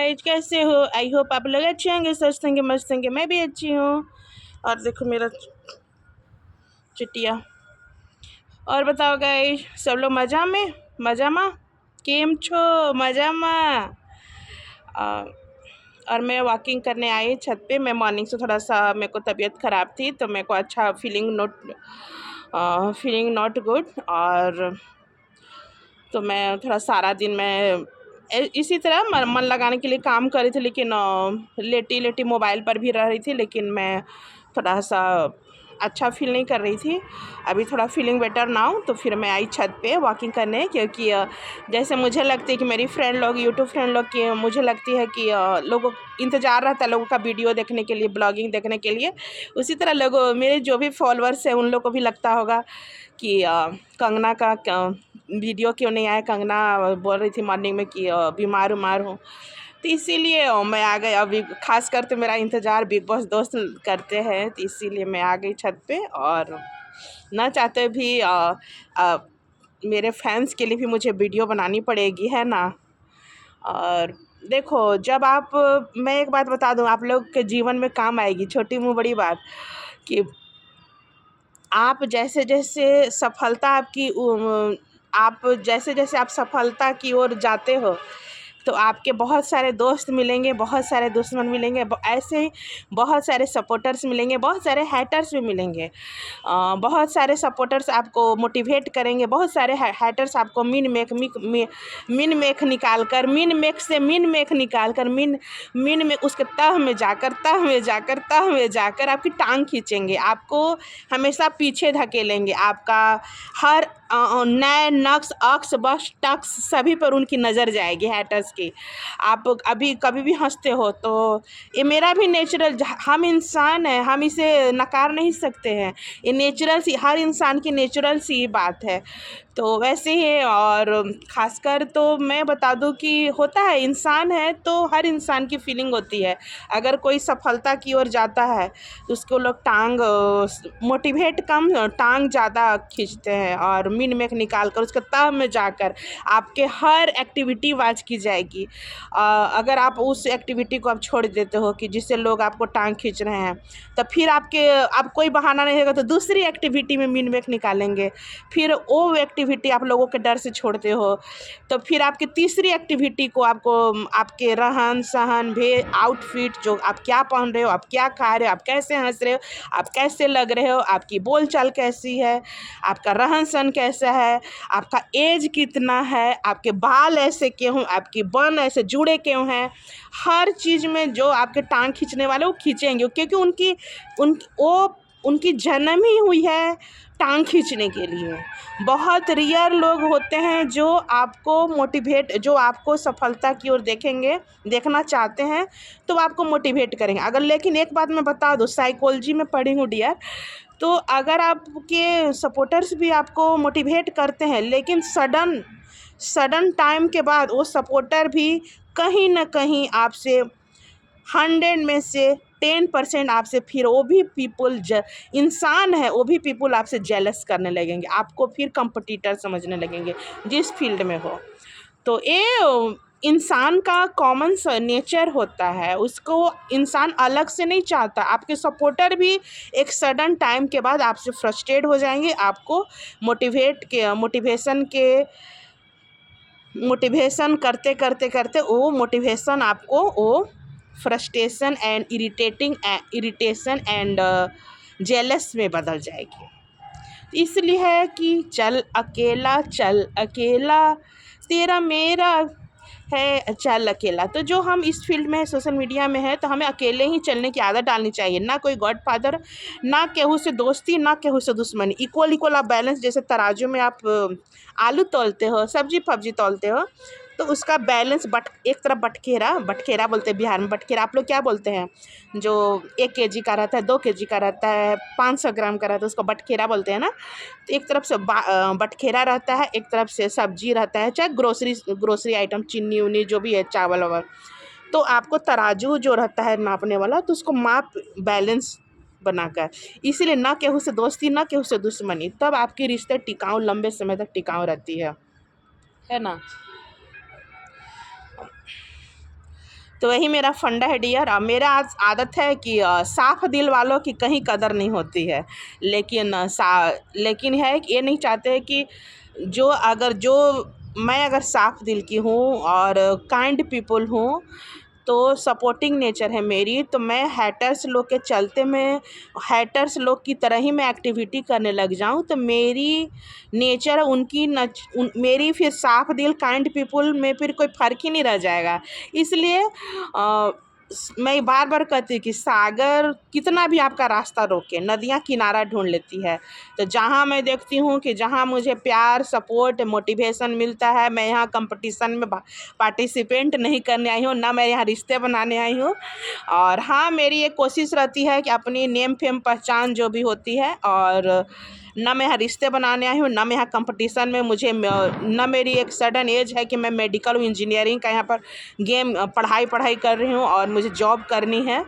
Guys, कैसे हो? I hope आप लोग अच्छे होंगे, स्वस्थ होंगे, मस्त होंगे। मैं भी अच्छी हूँ। और देखो मेरा चिटिया। और बताओ गाइज, सब लोग मजा में? मजा मा केम छो? मजा मा। और मैं वॉकिंग करने आई छत पे। मैं मॉर्निंग से थोड़ा सा, मेरे को तबीयत ख़राब थी तो मेरे को अच्छा फीलिंग नॉट गुड। और तो मैं थोड़ा सारा दिन मैं इसी तरह मन लगाने के लिए काम कर रही थी, लेकिन लेटी लेटी मोबाइल पर भी रह रही थी, लेकिन मैं थोड़ा सा अच्छा फील नहीं कर रही थी। अभी थोड़ा फीलिंग बेटर ना हो तो फिर मैं आई छत पे वॉकिंग करने, क्योंकि जैसे मुझे लगती है कि मेरी फ्रेंड लोग, यूट्यूब फ्रेंड लोग की, मुझे लगती है कि लोगों इंतज़ार रहता है लोगों का वीडियो देखने के लिए, ब्लॉगिंग देखने के लिए। उसी तरह लोगों, मेरे जो भी फॉलोअर्स हैं उन लोग को भी लगता होगा कि कंगना का वीडियो क्यों नहीं आया। कंगना बोल रही थी मॉर्निंग में कि बीमार हूँ, तो इसीलिए मैं आ गई। अभी खास कर तो मेरा इंतज़ार बिग बॉस दोस्त करते हैं, तो इसीलिए मैं आ गई छत पे। और ना चाहते भी मेरे फैंस के लिए भी मुझे वीडियो बनानी पड़ेगी, है ना। और देखो, जब आप, मैं एक बात बता दूं, आप लोग के जीवन में काम आएगी, छोटी मुँह बड़ी बात, कि आप जैसे जैसे सफलता आपकी आप जैसे जैसे आप सफलता की ओर जाते हो तो आपके बहुत सारे दोस्त मिलेंगे, बहुत सारे दुश्मन मिलेंगे, ऐसे ही बहुत सारे सपोर्टर्स मिलेंगे, बहुत सारे हैटर्स भी मिलेंगे। बहुत सारे सपोर्टर्स आपको मोटिवेट करेंगे, बहुत सारे हैटर्स आपको मिन मेख निकाल कर, मिन में उसके तह में जाकर आपकी टांग खींचेंगे, आपको हमेशा पीछे धकेलेंगे। आपका हर नए नक्श अक्स बस टक्स सभी पर उनकी नज़र जाएगी, हैटर्स की। आप अभी कभी भी हंसते हो तो ये मेरा भी नेचुरल, हम इंसान हैं, हम इसे नकार नहीं सकते हैं। ये नेचुरल सी, हर इंसान की नेचुरल सी बात है। तो वैसे ही, और ख़ासकर तो मैं बता दूं कि होता है, इंसान है तो हर इंसान की फीलिंग होती है। अगर कोई सफलता की ओर जाता है तो उसको लोग मोटिवेट कम, टांग ज़्यादा खींचते हैं, और मिन मेक निकाल कर उसके तह में जाकर आपके हर एक्टिविटी वाच की जाएगी। अगर आप उस एक्टिविटी को आप छोड़ देते हो कि जिससे लोग आपको टांग खींच रहे हैं, तो फिर आप कोई बहाना नहीं होगा तो दूसरी एक्टिविटी में मिन मेक निकालेंगे। फिर वो एक्टिविटी आप लोगों के डर से छोड़ते हो तो फिर आपकी तीसरी एक्टिविटी को आपको आपके रहन सहन आउटफिट, जो आप क्या पहन रहे हो, आप क्या खा रहे हो, आप कैसे हंस रहे हो, आप कैसे लग रहे हो, आपकी बोलचाल कैसी है, आपका रहन सहन कैसा है, आपका एज कितना है, आपके बाल ऐसे क्यों, आपकी बन ऐसे जुड़े क्यों हैं, हर चीज़ में जो आपके टांग खींचने वाले वो खींचेंगे, क्योंकि उनकी जन्म ही हुई है टांग खींचने के लिए। बहुत रियर लोग होते हैं जो आपको जो आपको सफलता की ओर देखना चाहते हैं, तो आपको मोटिवेट करेंगे। अगर, लेकिन एक बात मैं बता दूं, साइकोलॉजी में पढ़ी हूँ डियर, तो अगर आपके सपोर्टर्स भी आपको मोटिवेट करते हैं, लेकिन सडन टाइम के बाद वो सपोर्टर भी कहीं ना कहीं आपसे 100 में से 10% आपसे, फिर वो भी पीपल इंसान है, वो भी पीपल आपसे जेलस करने लगेंगे, आपको फिर कंपटीटर समझने लगेंगे जिस फील्ड में हो। तो ये इंसान का कॉमन नेचर होता है, उसको इंसान अलग से नहीं चाहता। आपके सपोर्टर भी एक सडन टाइम के बाद आपसे फ्रस्ट्रेट हो जाएंगे, आपको मोटिवेशन करते वो मोटिवेशन आपको वो frustration and irritation and jealous में बदल जाएगी। इसलिए है कि चल अकेला तेरा मेरा है, चल अकेला। तो जो हम इस फील्ड में है, सोशल मीडिया में है, तो हमें अकेले ही चलने की आदत डालनी चाहिए। ना कोई गॉड फादर, ना केहू से दोस्ती, ना केहू से दुश्मनी। इक्वल आप बैलेंस, जैसे तराजू में आप आलू तौलते हो, सब्जी फब्जी तौलते हो, तो उसका बैलेंस एक तरफ बटखेरा बोलते हैं बिहार में। बटखेरा आप लोग क्या बोलते हैं? जो 1 केजी का रहता है, 2 केजी का रहता है, 500 ग्राम का रहता है, उसको बटखेरा बोलते हैं ना। तो एक तरफ से बटखेरा रहता है, एक तरफ से सब्जी रहता है, चाहे ग्रोसरी आइटम, चीनी उनी जो भी है, चावल वावल। तो आपको तराजू जो रहता है नापने वाला, तो उसको माप बैलेंस बनाकर, इसीलिए ना केहू से दोस्ती, ना केहू से दुश्मनी, तब आपकी रिश्ते टिकाऊ, लंबे समय तक टिकाऊ रहती है ना। तो वही मेरा फंडा है डियर। मेरा आज आदत है कि साफ दिल वालों की कहीं कदर नहीं होती है, लेकिन लेकिन है कि ये नहीं चाहते कि जो मैं अगर साफ दिल की हूँ और काइंड पीपल हूँ, तो सपोर्टिंग नेचर है मेरी, तो मैं हैटर्स लोग के चलते मैं हैटर्स लोग की तरह ही मैं एक्टिविटी करने लग जाऊं, तो मेरी नेचर उनकी मेरी फिर साफ दिल काइंड पीपल में फिर कोई फ़र्क ही नहीं रह जाएगा। इसलिए मैं बार बार कहती हूँ कि सागर कितना भी आपका रास्ता रोके, नदियाँ किनारा ढूंढ लेती है। तो जहाँ मैं देखती हूँ कि जहाँ मुझे प्यार, सपोर्ट, मोटिवेशन मिलता है, मैं यहाँ कंपटीशन में पार्टिसिपेंट नहीं करने आई हूँ, ना मैं यहाँ रिश्ते बनाने आई हूँ। और हाँ, मेरी एक कोशिश रहती है कि अपनी नेम फेम पहचान जो भी होती है, और ना मैं यहाँ रिश्ते बनाने आई हूँ, ना मैं यहाँ कंपटीशन में ना मेरी एक सडन एज है कि मैं मेडिकल इंजीनियरिंग का यहाँ पर पढ़ाई कर रही हूँ और मुझे जॉब करनी है।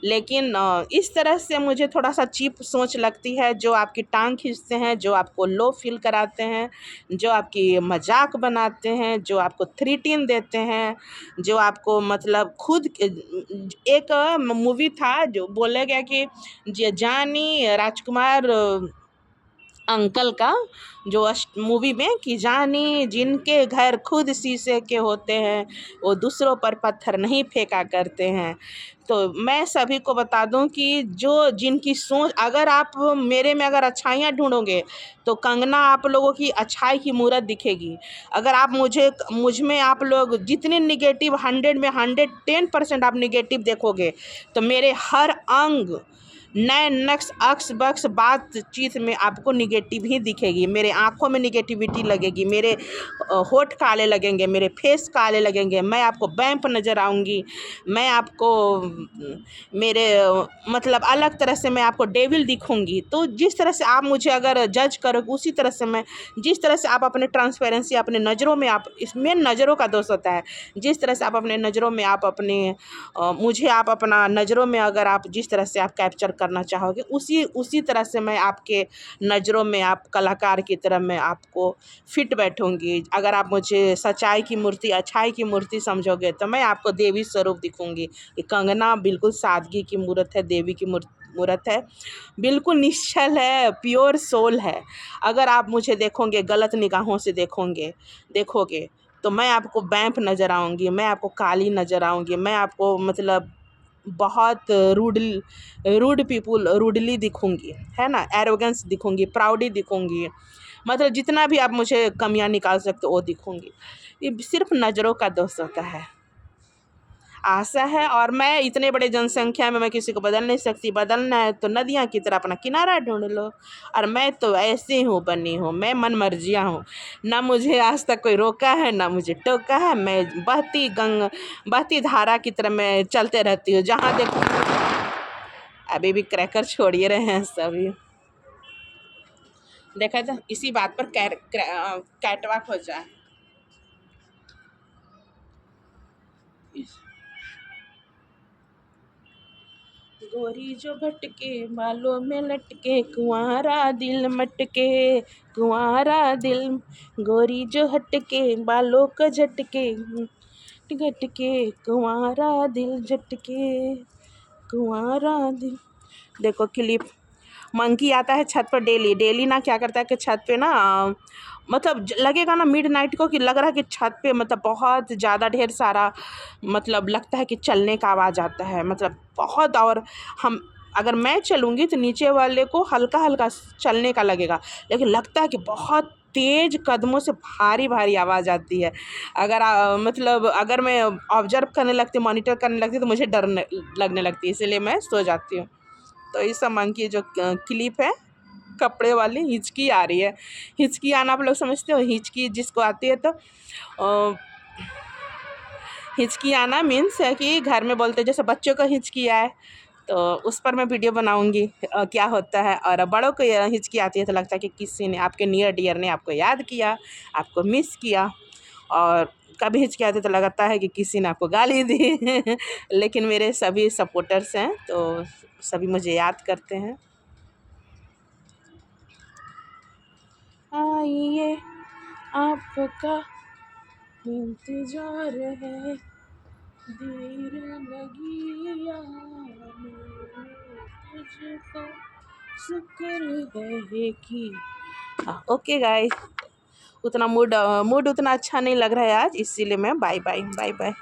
लेकिन इस तरह से मुझे थोड़ा सा चीप सोच लगती है, जो आपकी टांग खींचते हैं, जो आपको लो फील कराते हैं, जो आपकी मजाक बनाते हैं, जो आपको थ्रीटिन देते हैं, जो आपको मतलब खुद एक मूवी था जो बोला गया कि जानी राजकुमार अंकल का, जो मूवी में कि जानी जिनके घर खुद शीशे के होते हैं वो दूसरों पर पत्थर नहीं फेंका करते हैं। तो मैं सभी को बता दूं कि जो जिनकी सोच, अगर आप मेरे में अगर अच्छाइयाँ ढूंढोगे तो कंगना आप लोगों की अच्छाई की मूरत दिखेगी। अगर आप मुझ में आप लोग जितने निगेटिव 100 में 110% आप निगेटिव देखोगे, तो मेरे हर अंग नए नक्श अक्स बक्स बातचीत में आपको निगेटिव ही दिखेगी। मेरे आँखों में निगेटिविटी लगेगी, मेरे होठ काले लगेंगे, मेरे फेस काले लगेंगे, मैं आपको वैम्प नज़र आऊँगी, मैं आपको मेरे मतलब अलग तरह से मैं आपको डेविल दिखूँगी। तो जिस तरह से आप मुझे अगर जज करोगे, उसी तरह से मैं, जिस तरह से आप अपने ट्रांसपेरेंसी अपने नज़रों में, आप इसमें नज़रों का दोष होता है, जिस तरह से आप अपने नज़रों में आप अपने मुझे आप अपना नज़रों में अगर आप जिस तरह से आप कैप्चर करना चाहोगे, उसी तरह से मैं आपके नज़रों में आप कलाकार की तरह मैं आपको फिट बैठूंगी। अगर आप मुझे सच्चाई की मूर्ति, अच्छाई की मूर्ति समझोगे, तो मैं आपको देवी स्वरूप दिखूंगी। ये कंगना बिल्कुल सादगी की मूर्त है, देवी की मूर्त है, बिल्कुल निश्चल है, प्योर सोल है। अगर आप मुझे देखोगे, गलत निगाहों से देखोगे तो मैं आपको वैम्प नज़र आऊँगी, मैं आपको काली नज़र आऊँगी, मैं आपको मतलब बहुत रूडली दिखूंगी, है ना, एरोगेंस दिखूंगी, प्राउडी दिखूंगी, मतलब जितना भी आप मुझे कमियां निकाल सकते हो वो दिखूंगी। ये सिर्फ नज़रों का दोष होता है। आशा है, और मैं इतने बड़े जनसंख्या में मैं किसी को बदल नहीं सकती। बदलना है तो नदियाँ की तरह अपना किनारा ढूंढ लो। और मैं तो ऐसे हूँ, बनी हूँ, मैं मन मर्जियाँ हूँ, ना मुझे आज तक कोई रोका है, ना मुझे टोका है। मैं बहती धारा की तरह मैं चलते रहती हूँ जहाँ देखो। अभी भी क्रैकर छोड़िए रहे हैं सभी, देखा था इसी बात पर कैटवाक हो जाए। गोरी जो भटके बालों में लटके, कुंवारा दिल मटके, कुंवारा दिल, गोरी जो हटके बालों का झटके, घटके कुंवारा दिल झटके, कुंवारा दिल। देखो क्लिप, मंकी आता है छत पर डेली डेली ना, क्या करता है कि छत पे ना मतलब लगेगा ना मिडनाइट को कि लग रहा है कि छत पे मतलब बहुत ज़्यादा ढेर सारा मतलब लगता है कि चलने का आवाज़ आता है, मतलब बहुत। और हम अगर मैं चलूँगी तो नीचे वाले को हल्का हल्का चलने का लगेगा, लेकिन लगता है कि बहुत तेज कदमों से भारी भारी आवाज़ आती है। अगर मतलब अगर मैं ऑब्जर्व करने लगती, मॉनिटर करने लगती, तो मुझे डर लगने लगती है, इसीलिए मैं सो जाती हूँ। तो इस समय की जो क्लिप है कपड़े वाली, हिचकी आ रही है। हिचकी आना आप लोग समझते हो, हिचकी जिसको आती है तो हिचकी आना मीन्स है कि घर में बोलते हैं जैसे बच्चों को हिचकी आए, तो उस पर मैं वीडियो बनाऊंगी क्या होता है। और बड़ों को हिचकी आती है तो लगता है कि किसी ने, आपके नियर डियर ने आपको याद किया, आपको मिस किया। और कभी हिचकी आती है तो लगता है कि किसी ने आपको गाली दी लेकिन मेरे सभी सपोर्टर्स हैं तो सभी मुझे याद करते हैं। आइए आपका इंतजार है, देर लगी आने में, तुझको शुक्र है कि। ओके गाइस, उतना मूड उतना अच्छा नहीं लग रहा है आज, इसीलिए मैं बाय बाय बाय बाय।